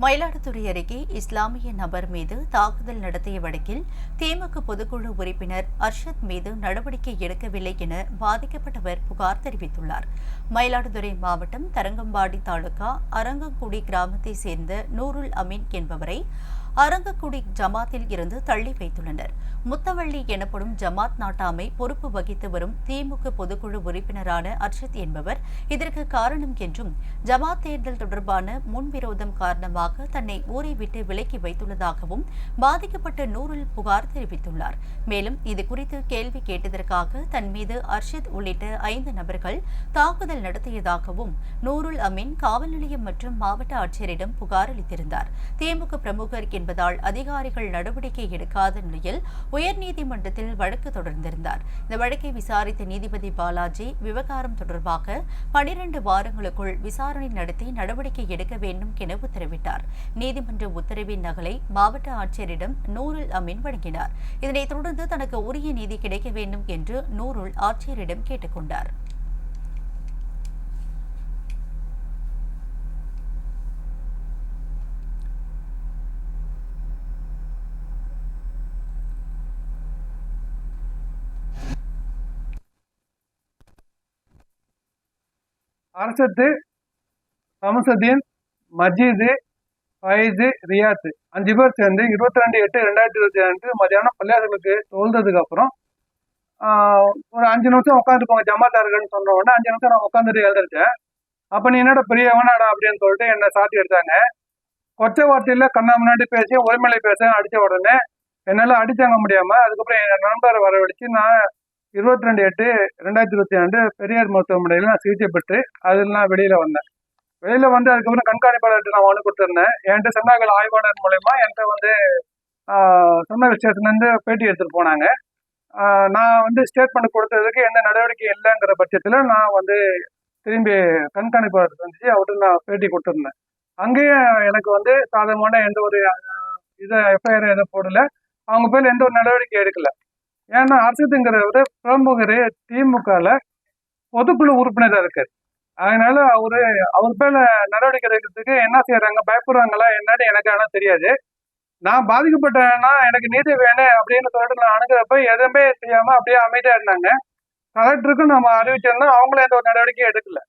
மயிலாடுதுறை அருகே இஸ்லாமிய நபர் மீது தாக்குதல் நடத்திய வழக்கில் திமுக பொதுக்குழு உறுப்பினர் அர்ஷத் மீது நடவடிக்கை எடுக்கவில்லை என பாதிக்கப்பட்டவர் புகார் தெரிவித்துள்ளார். மயிலாடுதுறை மாவட்டம் தரங்கம்பாடி தாலுகா அரங்கக்குடி கிராமத்தைச் சேர்ந்த நூருல் அமீன் என்பவரை அரங்கக்குடி ஜமாத்தில் இருந்து தள்ளி வைத்துள்ளனர். முத்தவள்ளி எனப்படும் ஜமாத் நாட்டாமை பொறுப்பு வகித்து வரும் திமுக பொதுக்குழு உறுப்பினரான அர்ஷத் என்பவர் இதற்கு காரணம் என்றும், ஜமாத் தேர்தல் தொடர்பான முன்விரோதம் காரணமாக தன்னை ஊரை விட்டு விலக்கி வைத்துள்ளதாகவும் பாதிக்கப்பட்ட நூருல் புகார் தெரிவித்துள்ளார். மேலும் இதுகுறித்து கேள்வி கேட்டதற்காக தன் மீது அர்ஷத் உள்ளிட்ட 5 நபர்கள் தாக்குதல் நடத்தியதாகவும் நூருல் அமீன் காவல் நிலையம் மற்றும் மாவட்ட ஆட்சியரிடம் புகார் அளித்திருந்தார். திமுக பிரமுகர் என்பதால் அதிகாரிகள் நடவடிக்கை எடுக்காத நிலையில் உயர்நீதிமன்றத்தில் வழக்கு தொடர்ந்திருந்தார். இந்த வழக்கை விசாரித்த நீதிபதி பாலாஜி விவகாரம் தொடர்பாக 12 வாரங்களுக்குள் விசாரணை நடத்தி நடவடிக்கை எடுக்க வேண்டும் என உத்தரவிட்டார். நீதிமன்ற உத்தரவின் நகலை மாவட்ட ஆட்சியரிடம் நூருல் அமீன் வழங்கினார். இதனைத் தொடர்ந்து தனக்கு உரிய நீதி கிடைக்க வேண்டும் என்று நூருல் ஆட்சியரிடம் கேட்டுக் கொண்டார். அர்ஷத்து, சமசுதீன், மஜீது, ஃபைது, ரியாத் 5 பேர் சேர்ந்து 22/8/2022 மதியானம் பள்ளியாசலுக்கு தொழுந்ததுக்கு அப்புறம் ஒரு 5 நிமிஷம் உட்காந்துருப்பாங்க. ஜமாத்தார்கள்னு சொன்ன உடனே 5 நிமிஷம் நான் உட்காந்துட்டு எழுந்திருச்சேன். அப்போ நீ என்னடா பெரியவனாடா அப்படின்னு சொல்லிட்டு என்னை சாட்டி எடுத்தாங்க. கொச்ச வார்த்தையில கண்ணா முன்னாடி பேசி ஒருமலை பேச அடித்த உடனே என்னால் அடித்தாங்க முடியாம அதுக்கப்புறம் என் நண்பரை வரவழைச்சு நான் 22/8/2022 பெரியார் மருத்துவமனையில் நான் சிகிச்சை பெற்று அதில் நான் வெளியில வந்தேன். வெளியில வந்து அதுக்கப்புறம் கண்காணிப்பாளர்கிட்ட நான் மனு கொடுத்துருந்தேன். என்கிட்ட சென்னாகல் ஆய்வாளர் மூலயமா என்கிட்ட வந்து சொன்ன ஸ்டேஷன்லேருந்து பேட்டி எடுத்துட்டு போனாங்க. நான் வந்து ஸ்டேட்மெண்ட் கொடுத்ததுக்கு எந்த நடவடிக்கை இல்லைங்கிற பட்சத்தில் நான் வந்து திரும்பி கண்காணிப்பாளர் செஞ்சு அவர்கிட்ட நான் பேட்டி கொடுத்துருந்தேன். அங்கேயும் எனக்கு வந்து சாதகமான எந்த ஒரு எஃப்ஐஆர் எதுவும் போடல. அவங்க பேர் எந்த ஒரு நடவடிக்கை எடுக்கல. ஏன்னா அர்ஷத்துங்கிறவர் பிரமுகர், திமுகல பொதுக்குழு உறுப்பினராக இருக்காரு. அதனால அவர் பேர்ல நடவடிக்கை எடுக்கிறதுக்கு என்ன செய்யறாங்க, பயப்படுறாங்களா என்னன்னு எனக்கு ஆனால் தெரியாது. நான் பாதிக்கப்பட்டேன்னா எனக்கு நீதி வேணும் அப்படின்னு சொல்லிட்டு நான் அணுகிறப்ப எதுவுமே செய்யாம அப்படியே அமைதியா இருந்தாங்க. கலெக்டருக்கும் நம்ம அறிவிச்சிருந்தோம், அவங்களும் எந்த ஒரு நடவடிக்கையும் எடுக்கல.